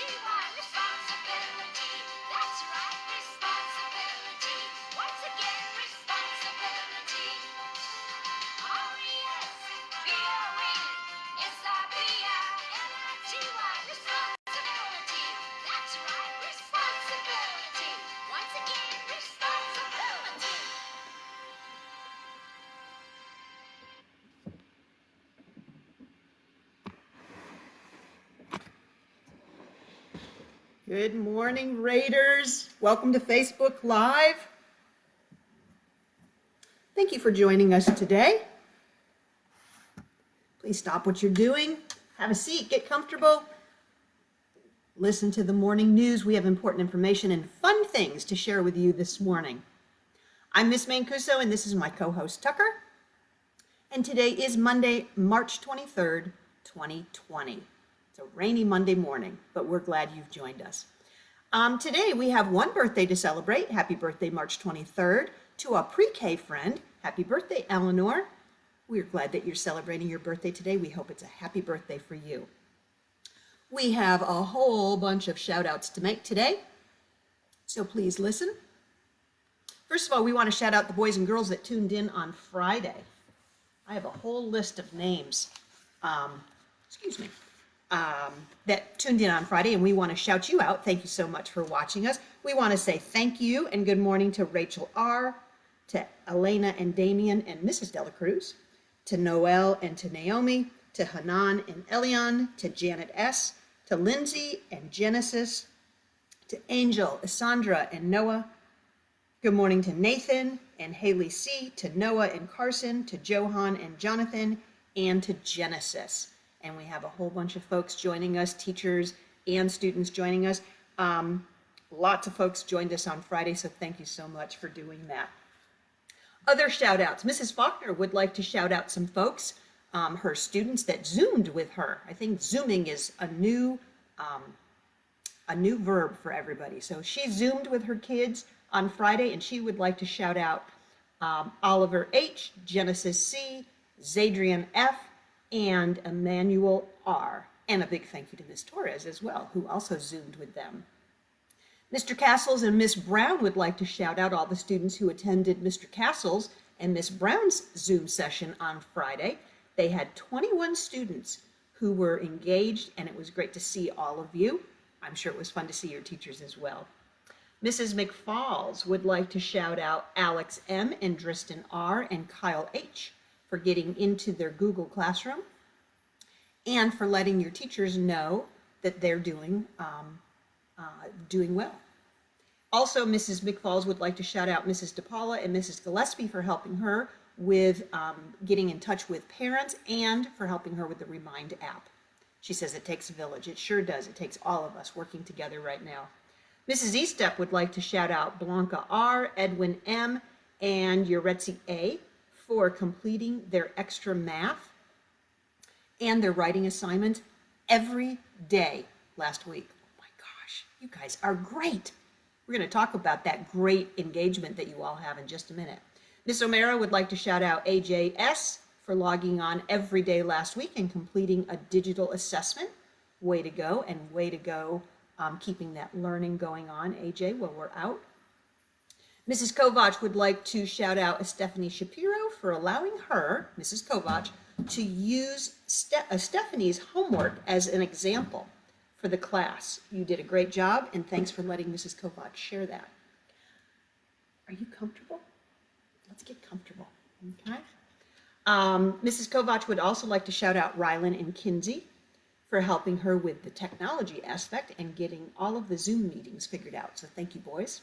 responsibility. That's right, responsibility. Once again, responsibility. Responsibility. That's right, responsibility. Once again, responsibility. Good morning, Raiders. Welcome to Facebook Live. Thank you for joining us today. Please stop what you're doing, have a seat, get comfortable, listen to the morning news. We have important information and fun things to share with you this morning. I'm Miss Mancuso, and this is my co-host Tucker. And today is Monday, March 23rd, 2020. It's a rainy Monday morning, but we're glad you've joined us. Today we have one birthday to celebrate. Happy birthday, March 23rd, to a pre-K friend. Happy birthday, Eleanor. We're glad that you're celebrating your birthday today. We hope it's a happy birthday for you. We have a whole bunch of shout outs to make today, so please listen. First of all, we want to shout out the boys and girls that tuned in on Friday. I have a whole list of names, that tuned in on Friday, and we want to shout you out. Thank you so much for watching us. We want to say thank you and good morning to Rachel R., to Elena and Damien and Mrs. Dela Cruz, to Noel and to Naomi, to Hanan and Elion, to Janet S., to Lindsay and Genesis, to Angel, Isandra, and Noah. Good morning to Nathan and Haley C., to Noah and Carson, to Johan and Jonathan, and to Genesis. And we have a whole bunch of folks joining us, teachers and students joining us. Lots of folks joined us on Friday, so thank you so much for doing that. Other shout outs. Mrs. Faulkner would like to shout out some folks, her students that Zoomed with her. I think Zooming is a new verb for everybody. So she Zoomed with her kids on Friday, and she would like to shout out Oliver H., Genesis C., Zadrian F., and Emmanuel R. And a big thank you to Miss Torres as well, who also Zoomed with them. Mr. Castles and Miss Brown would like to shout out all the students who attended Mr. Castles and Miss Brown's Zoom session on Friday. They had 21 students who were engaged, and it was great to see all of you. I'm sure it was fun to see your teachers as well. Mrs. McFalls would like to shout out Alex M. and Dristan R. and Kyle H. for getting into their Google Classroom and for letting your teachers know that they're doing well. Also, Mrs. McFalls would like to shout out Mrs. DePaula and Mrs. Gillespie for helping her with getting in touch with parents and for helping her with the Remind app. She says it takes a village. It sure does. It takes all of us working together right now. Mrs. Estep would like to shout out Blanca R., Edwin M., and Yoretzi A. for completing their extra math and their writing assignments every day last week. You guys are great. We're going to talk about that great engagement that you all have in just a minute. Miss O'Mara would like to shout out AJS for logging on every day last week and completing a digital assessment. Way to go, and way to go keeping that learning going on, AJ, while we're out. Mrs. Kovach would like to shout out Stephanie Shapiro for allowing her, Mrs. Kovach, to use Stephanie's homework as an example for the class. You did a great job, and thanks for letting Mrs. Kovach share that. Are you comfortable? Let's get comfortable, okay? Mrs. Kovach would also like to shout out Rylan and Kinsey for helping her with the technology aspect and getting all of the Zoom meetings figured out. So thank you, boys.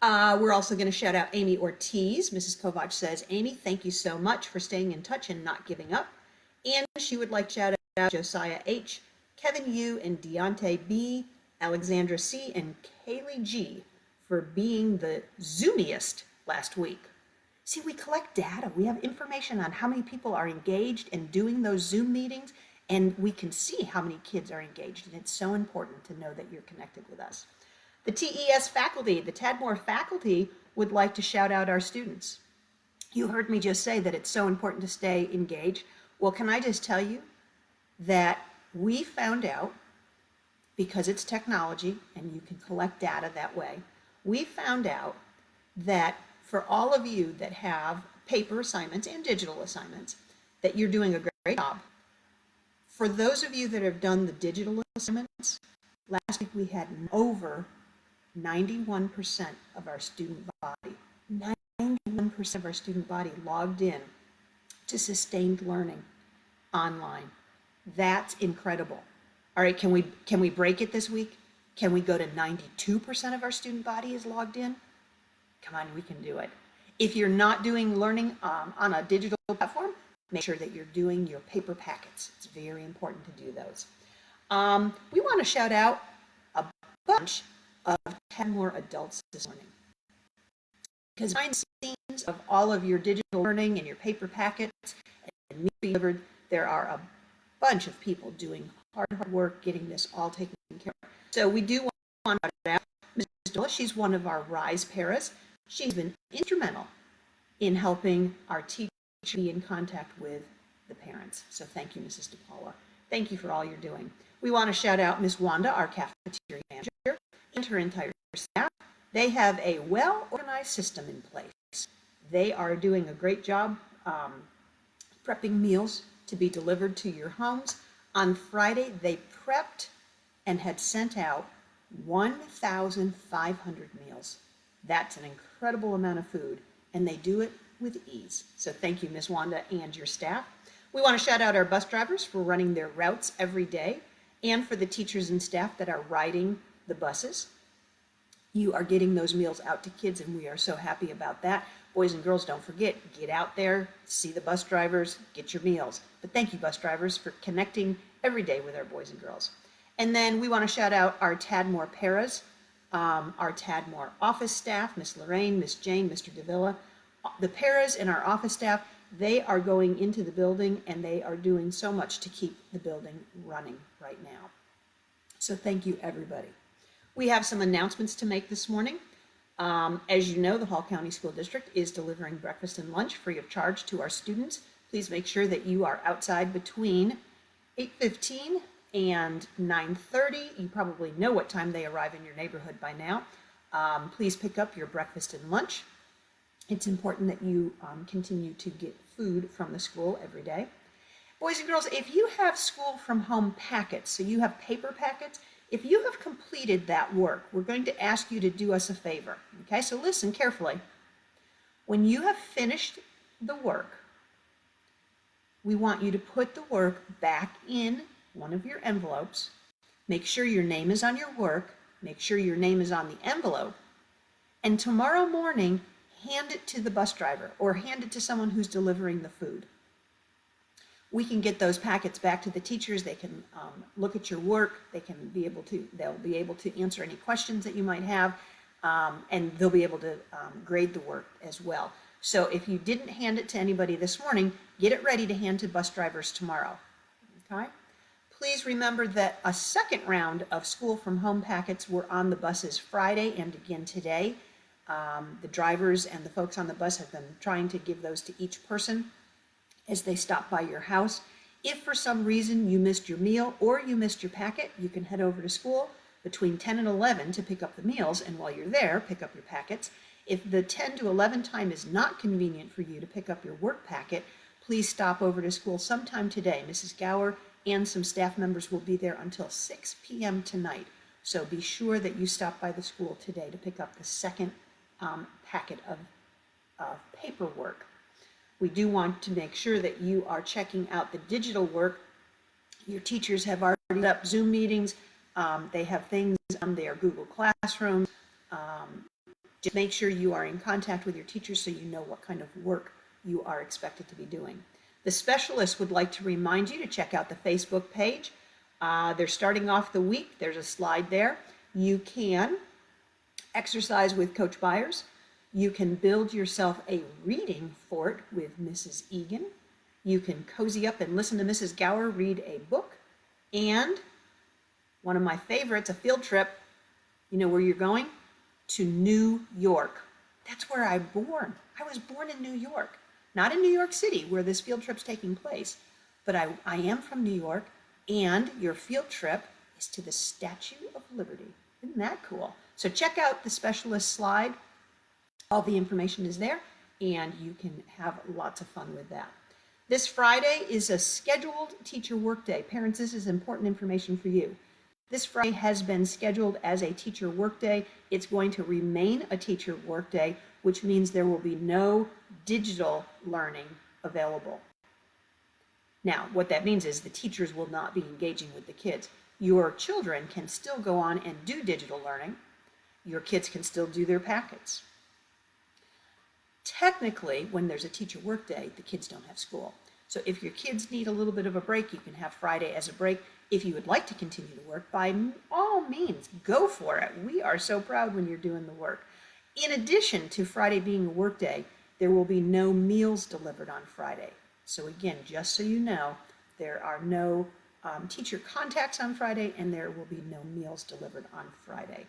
We're also going to shout out Amy Ortiz. Mrs. Kovach says, Amy, thank you so much for staying in touch and not giving up. And she would like to shout out Josiah H., Kevin U., and Deontay B., Alexandra C., and Kaylee G. for being the Zoomiest last week. See, we collect data. We have information on how many people are engaged and doing those Zoom meetings, and we can see how many kids are engaged, and it's so important to know that you're connected with us. The TES faculty, the Tadmore faculty, would like to shout out our students. You heard me just say that it's so important to stay engaged. Well, can I just tell you that we found out because it's technology and you can collect data that way. We found out that for all of you that have paper assignments and digital assignments, that you're doing a great job. For those of you that have done the digital assignments, last week we had over 91% of our student body, 91% of our student body logged in to sustained learning online. That's incredible. All right, can we break it this week? Can we go to 92% of our student body is logged in? Come on, we can do it. If you're not doing learning on a digital platform, make sure that you're doing your paper packets. It's very important to do those. We want to shout out a bunch of 10 more adults this morning. Because behind the scenes of all of your digital learning and your paper packets and me delivered, there are a bunch of people doing hard work getting this all taken care of. So we do want to shout out Ms. Dola. She's one of our RISE paras. She's been instrumental in helping our teachers be in contact with the parents. So thank you, Mrs. DePaula. Thank you for all you're doing. We want to shout out Ms. Wanda, our cafeteria manager, and her entire staff. They have a well-organized system in place. They are doing a great job prepping meals to be delivered to your homes. On Friday, they prepped and had sent out 1,500 meals. That's an incredible amount of food, and they do it with ease. So thank you, Ms. Wanda, and your staff. We want to shout out our bus drivers for running their routes every day, and for the teachers and staff that are riding the buses. You are getting those meals out to kids, and we are so happy about that. Boys and girls, don't forget, get out there, see the bus drivers, get your meals. But thank you, bus drivers, for connecting every day with our boys and girls. And then we want to shout out our Tadmore paras, our Tadmore office staff, Miss Lorraine, Miss Jane, Mr. Davila. The paras and our office staff, they are going into the building and they are doing so much to keep the building running right now. So thank you, everybody. We have some announcements to make this morning. As you know, the Hall County School District is delivering breakfast and lunch free of charge to our students. Please make sure that you are outside between 8:15 and 9:30. You probably know what time they arrive in your neighborhood by now. Please pick up your breakfast and lunch. It's important that you continue to get food from the school every day. Boys and girls, if you have school from home packets, so you have paper packets, if you have completed that work, we're going to ask you to do us a favor. Okay, so listen carefully. When you have finished the work, we want you to put the work back in one of your envelopes. Make sure your name is on your work. Make sure your name is on the envelope. And tomorrow morning, hand it to the bus driver or hand it to someone who's delivering the food. We can get those packets back to the teachers. They can look at your work. They'll be able to answer any questions that you might have, and they'll be able to grade the work as well. So if you didn't hand it to anybody this morning, get it ready to hand to bus drivers tomorrow. Okay? Please remember that a second round of school from home packets were on the buses Friday and again today. The drivers and the folks on the bus have been trying to give those to each person as they stop by your house. If for some reason you missed your meal or you missed your packet, you can head over to school between 10 and 11 to pick up the meals, and while you're there, pick up your packets. If the 10 to 11 time is not convenient for you to pick up your work packet, please stop over to school sometime today. Mrs. Gower and some staff members will be there until 6 p.m. tonight. So be sure that you stop by the school today to pick up the second packet of paperwork. We do want to make sure that you are checking out the digital work. Your teachers have already set up Zoom meetings. They have things on their Google Classroom. Just make sure you are in contact with your teachers so you know what kind of work you are expected to be doing. The specialists would like to remind you to check out the Facebook page. They're starting off the week. There's a slide there. You can exercise with Coach Byers. You can build yourself a reading fort with Mrs. Egan. You can cozy up and listen to Mrs. Gower read a book. And one of my favorites, a field trip. You know where you're going? To New York. That's where I was born in New York. Not in New York City, where this field trip's taking place. But I am from New York, and your field trip is to the Statue of Liberty. Isn't that cool? So check out the specialist slide. All the information is there, and you can have lots of fun with that. This Friday is a scheduled teacher workday. Parents, this is important information for you. This Friday has been scheduled as a teacher workday. It's going to remain a teacher workday, which means there will be no digital learning available. Now, what that means is the teachers will not be engaging with the kids. Your children can still go on and do digital learning. Your kids can still do their packets. Technically, when there's a teacher workday, the kids don't have school. So if your kids need a little bit of a break, you can have Friday as a break. If you would like to continue to work, by all means, go for it. We are so proud when you're doing the work. In addition to Friday being a work day, there will be no meals delivered on Friday. So again, just so you know, there are no teacher contacts on Friday, and there will be no meals delivered on Friday.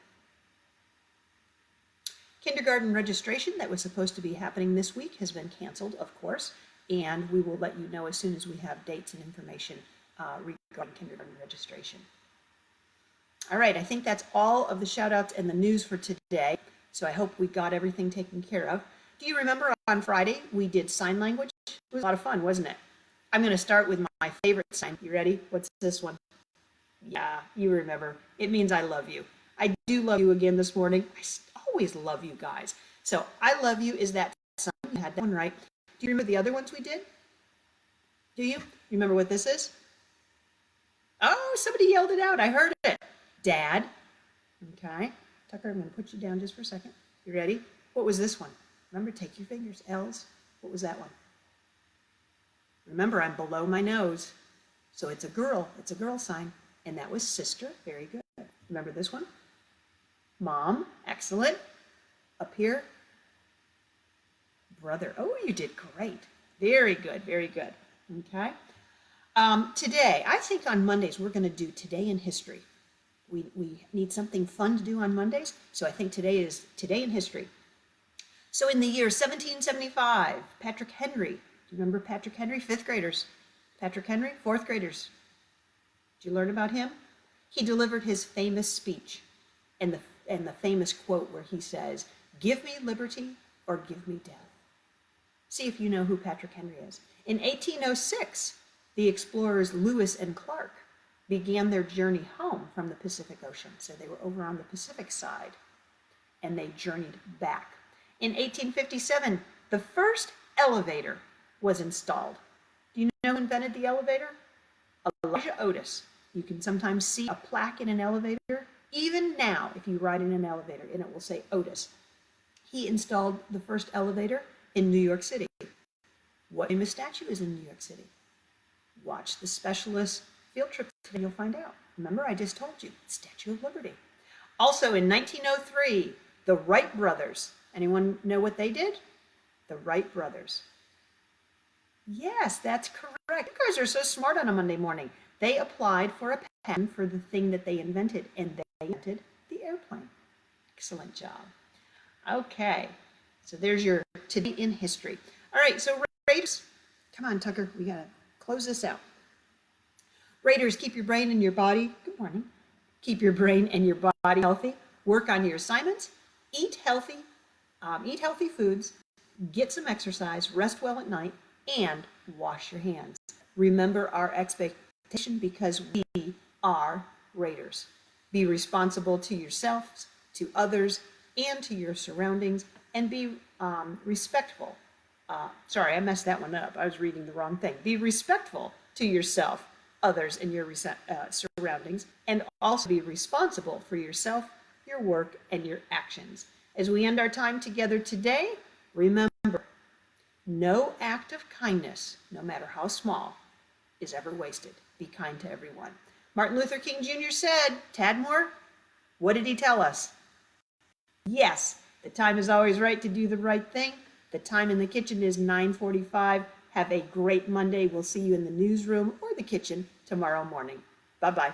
Kindergarten registration that was supposed to be happening this week has been canceled, of course, and we will let you know as soon as we have dates and information regarding kindergarten registration. All right, I think that's all of the shout outs and the news for today. So I hope we got everything taken care of. Do you remember on Friday we did sign language? It was a lot of fun, wasn't it? I'm going to start with my favorite sign. You ready? What's this one? Yeah, you remember. It means I love you. I do love you again this morning. I always love you guys. So I love you is that sign. You had that one right. Do you remember the other ones we did? Do you? Remember what this is? Oh, somebody yelled it out. I heard it. Dad. Okay. Tucker, I'm going to put you down just for a second. You ready? What was this one? Remember, take your fingers. L's. What was that one? Remember, I'm below my nose. So it's a girl. It's a girl sign. And that was sister. Very good. Remember this one? Mom. Excellent. Up here. Brother. Oh, you did great. Very good. Very good. Okay. Today, I think on Mondays, we're going to do Today in History. We need something fun to do on Mondays, so I think today is Today in History. So in the year 1775, Patrick Henry, do you remember Patrick Henry? Fifth graders. Patrick Henry, fourth graders. Did you learn about him? He delivered his famous speech and the famous quote where he says, "Give me liberty or give me death." See if you know who Patrick Henry is. In 1806, the explorers Lewis and Clark began their journey home from the Pacific Ocean. So they were over on the Pacific side, and they journeyed back. In 1857, the first elevator was installed. Do you know who invented the elevator? Elijah Otis. You can sometimes see a plaque in an elevator, even now, if you ride in an elevator, and it will say Otis. He installed the first elevator in New York City. What famous statue is in New York City? Watch the specialist field trip and you'll find out. Remember, I just told you, Statue of Liberty. Also in 1903, the Wright brothers. Anyone know what they did? The Wright brothers. Yes, that's correct. You guys are so smart on a Monday morning. They applied for a patent for the thing that they invented, and they invented the airplane. Excellent job. Okay, so there's your Today in History. All right, so Raiders, come on, Tucker, we gotta close this out. Raiders, keep your brain and your body, good morning, keep your brain and your body healthy, work on your assignments, eat healthy foods, get some exercise, rest well at night, and wash your hands. Remember our expectation because we are Raiders. Be responsible to yourselves, to others, and to your surroundings, and be respectful. Sorry, I messed that one up. I was reading the wrong thing. Be respectful to yourself, others, and your surroundings, and also be responsible for yourself, your work, and your actions. As we end our time together today, remember, no act of kindness, no matter how small, is ever wasted. Be kind to everyone. Martin Luther King Jr. said, Tadmore, what did he tell us? Yes, the time is always right to do the right thing. The time in the kitchen is 9:45. Have a great Monday. We'll see you in the newsroom or the kitchen tomorrow morning. Bye-bye.